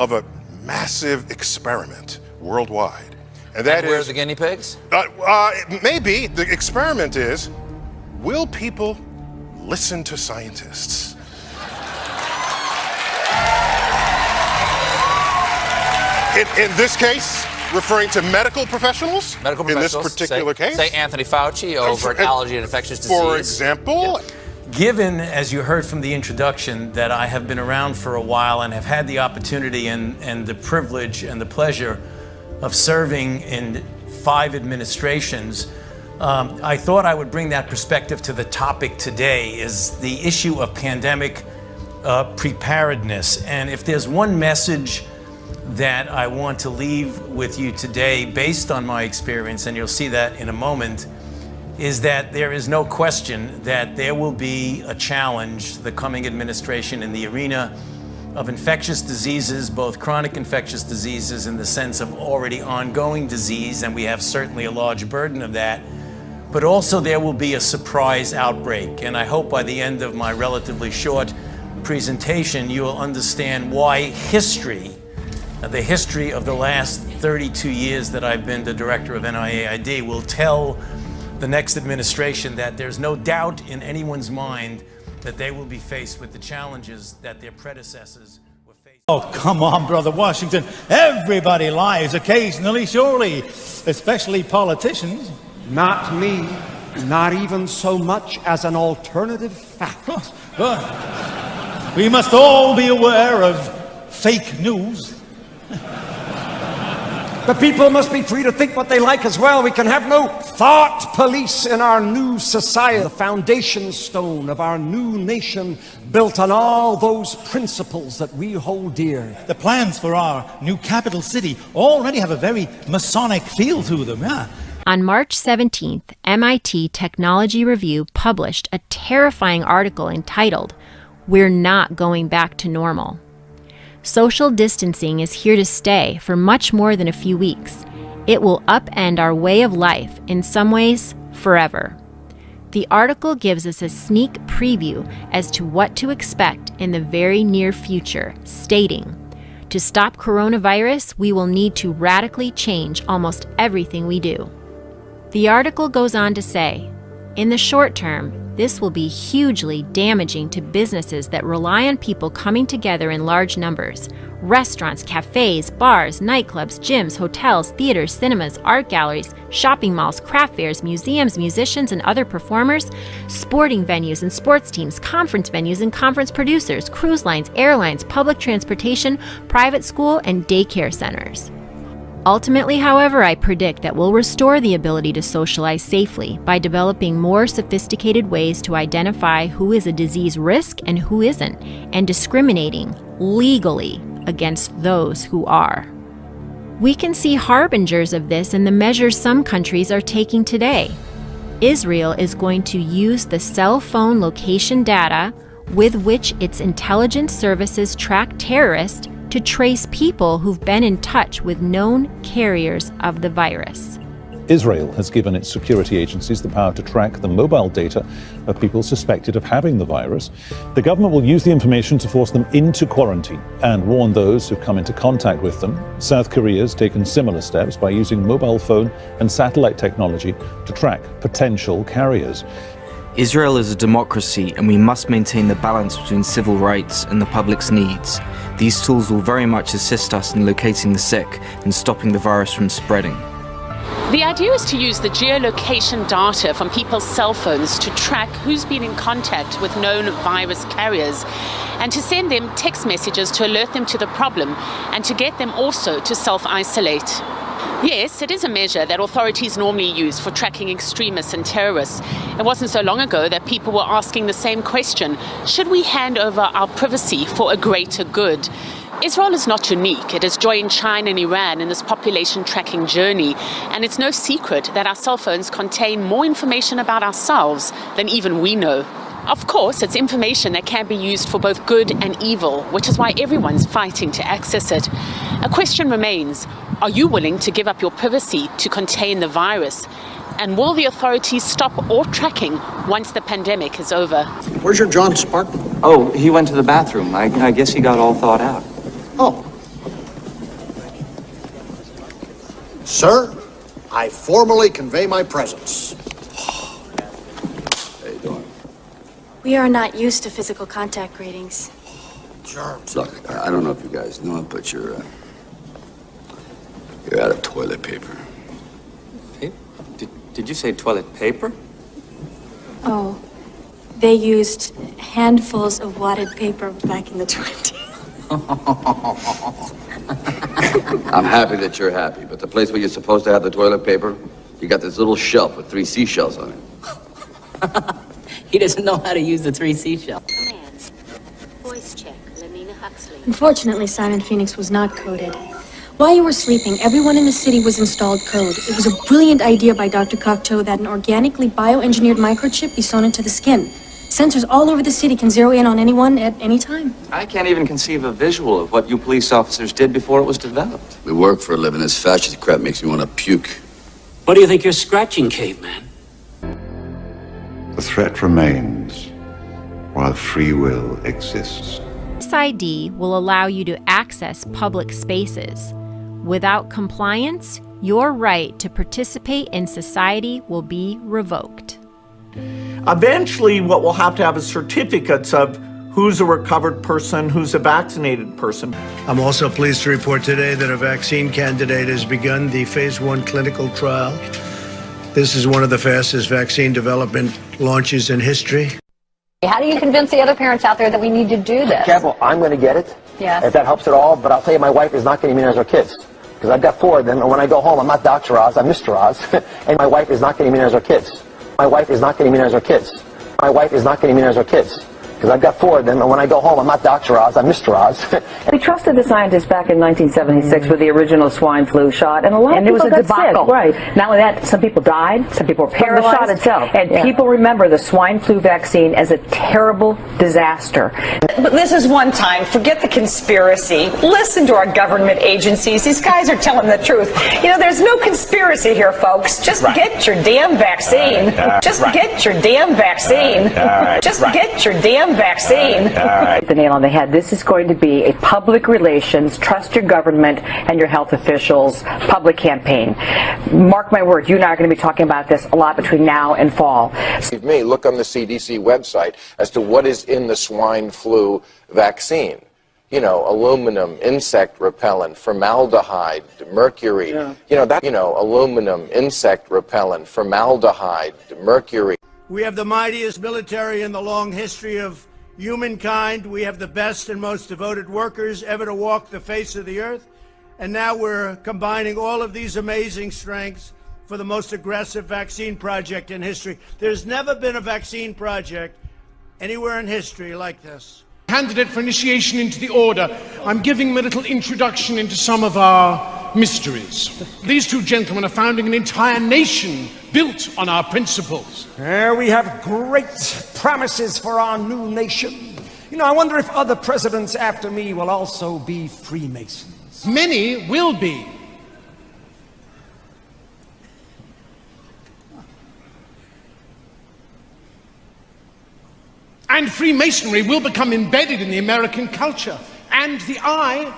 of a massive experiment worldwide. And where's the guinea pigs? Maybe the experiment is, will people listen to scientists? In this case, referring to medical professionals? Medical professionals. In this particular case? Say Anthony Fauci over at Allergy and Infectious Disease. For example? Yeah. Given, as you heard from the introduction, that I have been around for a while and have had the opportunity and the privilege and the pleasure of serving in 5 administrations, I thought I would bring that perspective to the topic today, is the issue of pandemic preparedness. And if there's one message that I want to leave with you today based on my experience, and you'll see that in a moment, is that there is no question that there will be a challenge, the coming administration, in the arena of infectious diseases, both chronic infectious diseases in the sense of already ongoing disease, and we have certainly a large burden of that, but also there will be a surprise outbreak. And I hope by the end of my relatively short presentation, you will understand why history, the history of the last 32 years that I've been the director of NIAID, will tell the next administration that there's no doubt in anyone's mind that they will be faced with the challenges that their predecessors were facing. Oh, come on, Brother Washington. Everybody lies occasionally, surely, especially politicians. Not me. Not even so much as an alternative fact. We must all be aware of fake news. The people must be free to think what they like as well. We can have no thought police in our new society. The foundation stone of our new nation, built on all those principles that we hold dear. The plans for our new capital city already have a very Masonic feel to them, yeah. On March 17th, MIT Technology Review published a terrifying article entitled, "We're Not Going Back to Normal." Social distancing is here to stay for much more than a few weeks. It will upend our way of life, in some ways, forever. The article gives us a sneak preview as to what to expect in the very near future, stating, "To stop coronavirus, we will need to radically change almost everything we do." The article goes on to say, in the short term, this will be hugely damaging to businesses that rely on people coming together in large numbers. Restaurants, cafes, bars, nightclubs, gyms, hotels, theaters, cinemas, art galleries, shopping malls, craft fairs, museums, musicians and other performers, sporting venues and sports teams, conference venues and conference producers, cruise lines, airlines, public transportation, private school, and daycare centers. Ultimately, however, I predict that we'll restore the ability to socialize safely by developing more sophisticated ways to identify who is a disease risk and who isn't, and discriminating legally against those who are. We can see harbingers of this in the measures some countries are taking today. Israel is going to use the cell phone location data with which its intelligence services track terrorists to trace people who've been in touch with known carriers of the virus. Israel has given its security agencies the power to track the mobile data of people suspected of having the virus. The government will use the information to force them into quarantine and warn those who come into contact with them. South Korea has taken similar steps by using mobile phone and satellite technology to track potential carriers. Israel is a democracy, and we must maintain the balance between civil rights and the public's needs. These tools will very much assist us in locating the sick and stopping the virus from spreading. The idea is to use the geolocation data from people's cell phones to track who's been in contact with known virus carriers and to send them text messages to alert them to the problem and to get them also to self-isolate. Yes, it is a measure that authorities normally use for tracking extremists and terrorists. It wasn't so long ago that people were asking the same question: should we hand over our privacy for a greater good? Israel is not unique. It has joined China and Iran in this population tracking journey, and it's no secret that our cell phones contain more information about ourselves than even we know. Of course, it's information that can be used for both good and evil, which is why everyone's fighting to access it. A question remains: are you willing to give up your privacy to contain the virus? And will the authorities stop all tracking once the pandemic is over? Where's your John Spartan? Oh, he went to the bathroom. I guess he got all thought out. Oh, Sir, I formally convey my presence. How you doing? We are not used to physical contact greetings. Germs. Look, I don't know if you guys know it, but you're out of toilet paper. Did you say toilet paper? Oh, they used handfuls of wadded paper back in the 20s. I'm happy that you're happy, but the place where you're supposed to have the toilet paper, you got this little shelf with 3 seashells on it. He doesn't know how to use the 3 seashells. Command. Voice check. Lamina Huxley. Unfortunately, Simon Phoenix was not coded. While you were sleeping, everyone in the city was installed code. It was a brilliant idea by Dr. Cocteau that an organically bioengineered microchip be sewn into the skin. Sensors all over the city can zero in on anyone at any time. I can't even conceive a visual of what you police officers did before it was developed. We work for a living. This fascist crap makes me want to puke. What do you think you're scratching, caveman? The threat remains while free will exists. This ID will allow you to access public spaces. Without compliance, your right to participate in society will be revoked. Eventually, what we'll have is certificates of who's a recovered person, who's a vaccinated person. I'm also pleased to report today that a vaccine candidate has begun the phase 1 clinical trial. This is one of the fastest vaccine development launches in history. How do you convince the other parents out there that we need to do this? Careful, I'm going to get it, if that helps at all, but I'll tell you my wife is not going to immunize her kids. Because I've got 4 of them, and when I go home, I'm not Dr. Oz, I'm Mr. Oz, and my wife is not going to immunize her kids. My wife is not going to immunize her kids. My wife is not going to immunize her kids. Because I've got 4 of them, and when I go home, I'm not Dr. Oz, I'm Mr. Oz. We trusted the scientists back in 1976 with the original swine flu shot, and a lot of people got sick. Right. Not only that, some people died, some people were paralyzed. From the shot itself. And people remember the swine flu vaccine as a terrible disaster. But this is one time. Forget the conspiracy. Listen to our government agencies. These guys are telling the truth. You know, there's no conspiracy here, folks. Just get your damn vaccine. Just get your damn vaccine. Just get your damn vaccine. The nail on the head. This is going to be a public relations, trust your government and your health officials public campaign. Mark my words, you and I are going to be talking about this a lot between now and fall. Me, look on the CDC website as to what is in the swine flu vaccine. You know, aluminum, insect repellent, formaldehyde, mercury. You know, aluminum, insect repellent, formaldehyde, mercury. We have the mightiest military in the long history of humankind. We have the best and most devoted workers ever to walk the face of the earth. And now we're combining all of these amazing strengths for the most aggressive vaccine project in history. There's never been a vaccine project anywhere in history like this. Candidate for initiation into the order, I'm giving a little introduction into some of our mysteries. These 2 gentlemen are founding an entire nation built on our principles. We have great promises for our new nation. You know, I wonder if other presidents after me will also be Freemasons. Many will be. And Freemasonry will become embedded in the American culture. And the eye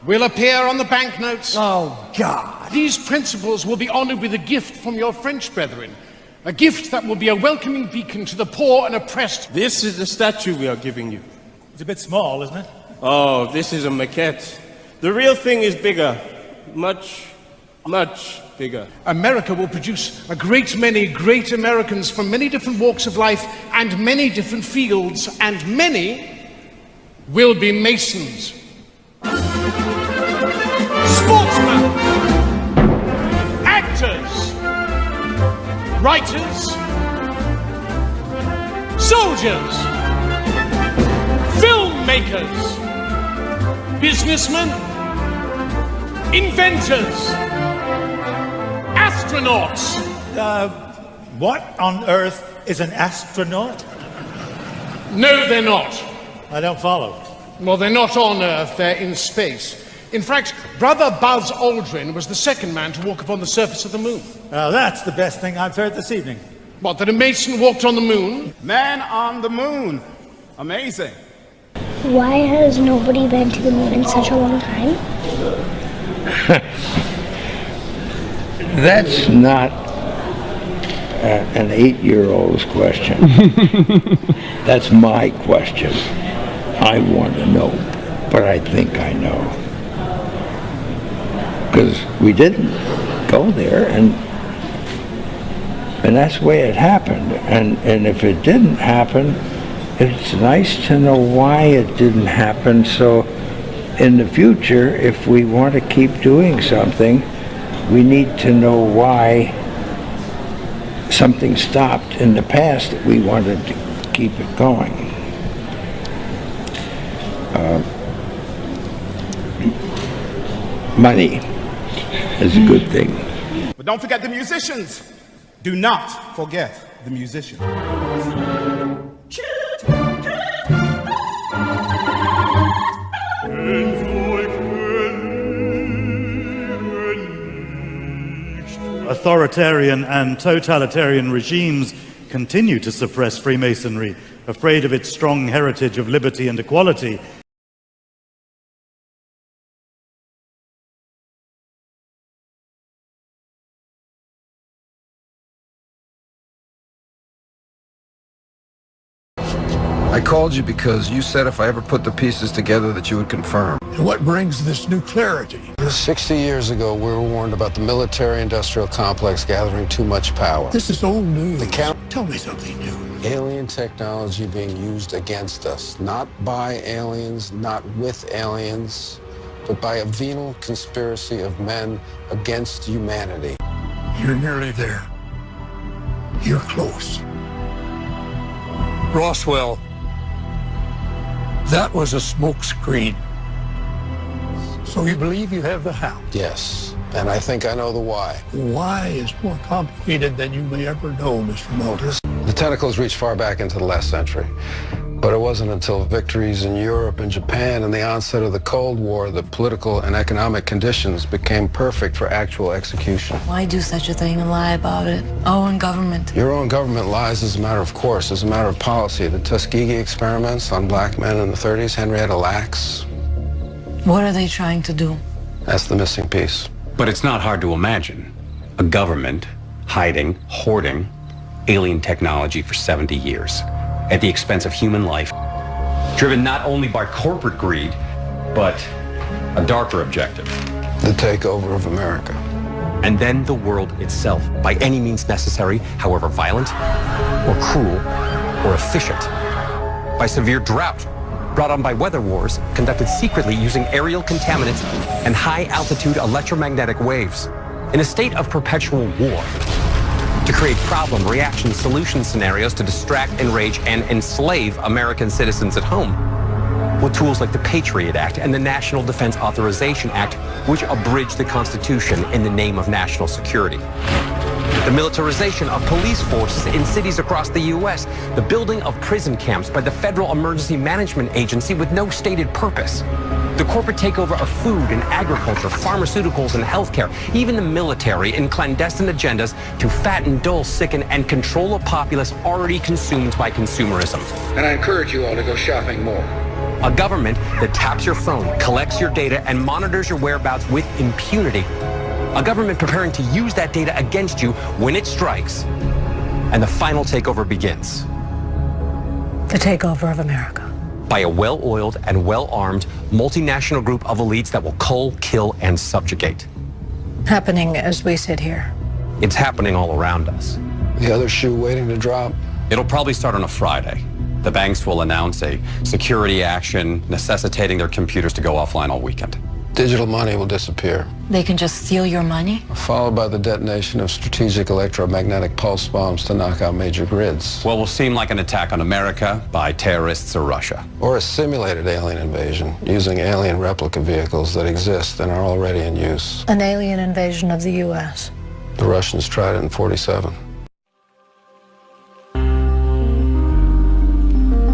will appear on the banknotes. Oh, God. These principles will be honored with a gift from your French brethren. A gift that will be a welcoming beacon to the poor and oppressed. This is the statue we are giving you. It's a bit small, isn't it? Oh, this is a maquette. The real thing is bigger. Much, much bigger. America will produce a great many great Americans from many different walks of life and many different fields, and many will be Masons. Sportsmen, actors, writers, soldiers, filmmakers, businessmen, inventors, astronauts. What on earth is an astronaut? No, they're not. I don't follow. Well, they're not on Earth, they're in space. In fact, Brother Buzz Aldrin was the second man to walk upon the surface of the moon. That's the best thing I've heard this evening. What, that a Mason walked on the moon? Man on the moon. Amazing. Why has nobody been to the moon in such a long time? That's not an 8-year-old's question. That's my question. I want to know, but I think I know. Because we didn't go there, and that's the way it happened. And if it didn't happen, it's nice to know why it didn't happen, so in the future, if we want to keep doing something, we need to know why something stopped in the past that we wanted to keep it going. Money is a good thing. But don't forget the musicians. Do not forget the musicians. Authoritarian and totalitarian regimes continue to suppress Freemasonry, afraid of its strong heritage of liberty and equality. I called you because you said if I ever put the pieces together that you would confirm. And what brings this new clarity? 60 years ago, we were warned about the military-industrial complex gathering too much power. This is old news. Tell me something new. Alien technology being used against us, not by aliens, not with aliens, but by a venal conspiracy of men against humanity. You're nearly there. You're close. Roswell, that was a smoke screen. So you believe you have the how? Yes, and I think I know the why. Why is more complicated than you may ever know, Mr. Mulder. The tentacles reach far back into the last century. But it wasn't until victories in Europe and Japan and the onset of the Cold War that political and economic conditions became perfect for actual execution. Why do such a thing and lie about it? Our own government. Your own government lies as a matter of course, as a matter of policy. The Tuskegee experiments on black men in the 30s, Henrietta Lacks. What are they trying to do? That's the missing piece. But it's not hard to imagine a government hiding, hoarding alien technology for 70 years at the expense of human life, driven not only by corporate greed, but a darker objective. The takeover of America. And then the world itself, by any means necessary, however violent, or cruel, or efficient. By severe drought, brought on by weather wars, conducted secretly using aerial contaminants and high-altitude electromagnetic waves. In a state of perpetual war, to create problem, reaction, solution scenarios to distract, enrage, and enslave American citizens at home with tools like the Patriot Act and the National Defense Authorization Act, which abridge the Constitution in the name of national security. The militarization of police forces in cities across the U.S., the building of prison camps by the Federal Emergency Management Agency with no stated purpose, the corporate takeover of food and agriculture, pharmaceuticals and healthcare, even the military in clandestine agendas to fatten, dull, sicken, and control a populace already consumed by consumerism. And I encourage you all to go shopping more. A government that taps your phone, collects your data, and monitors your whereabouts with impunity. A government preparing to use that data against you when it strikes. And the final takeover begins. The takeover of America. By a well-oiled and well-armed multinational group of elites that will cull, kill, and subjugate. Happening as we sit here. It's happening all around us. The other shoe waiting to drop. It'll probably start on a Friday. The banks will announce a security action necessitating their computers to go offline all weekend. Digital money will disappear. They can just steal your money? Followed by the detonation of strategic electromagnetic pulse bombs to knock out major grids. What will seem like an attack on America by terrorists or Russia. Or a simulated alien invasion using alien replica vehicles that exist and are already in use. An alien invasion of the U.S. The Russians tried it in '47.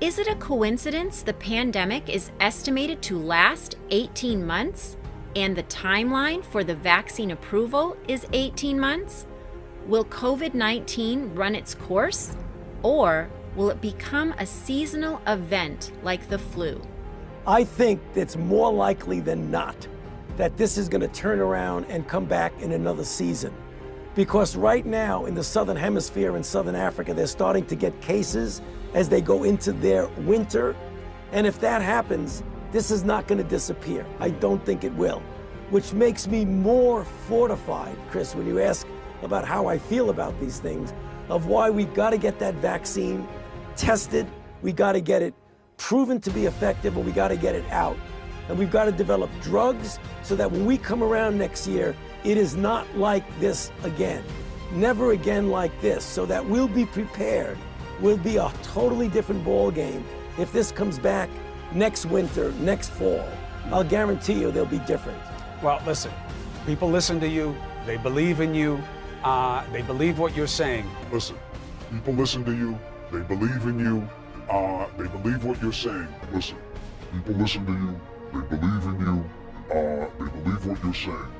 Is it a coincidence the pandemic is estimated to last 18 months and the timeline for the vaccine approval is 18 months? Will COVID-19 run its course, or will it become a seasonal event like the flu? I think it's more likely than not that this is going to turn around and come back in another season. Because right now in the southern hemisphere in southern Africa, they're starting to get cases as they go into their winter. And if that happens, this is not going to disappear. I don't think it will. Which makes me more fortified, Chris, when you ask about how I feel about these things, of why we got to get that vaccine tested, we got to get it proven to be effective, and we got to get it out. And we've got to develop drugs so that when we come around next year, it is not like this again. Never again like this, so that we'll be prepared. We'll be a totally different ball game if this comes back next winter, next fall. I'll guarantee you they'll be different. Well, listen, people listen to you, they believe in you, they believe what you're saying. Listen, people listen to you, they believe in you, they believe what you're saying. Listen, people listen to you, they believe in you, they believe what you're saying.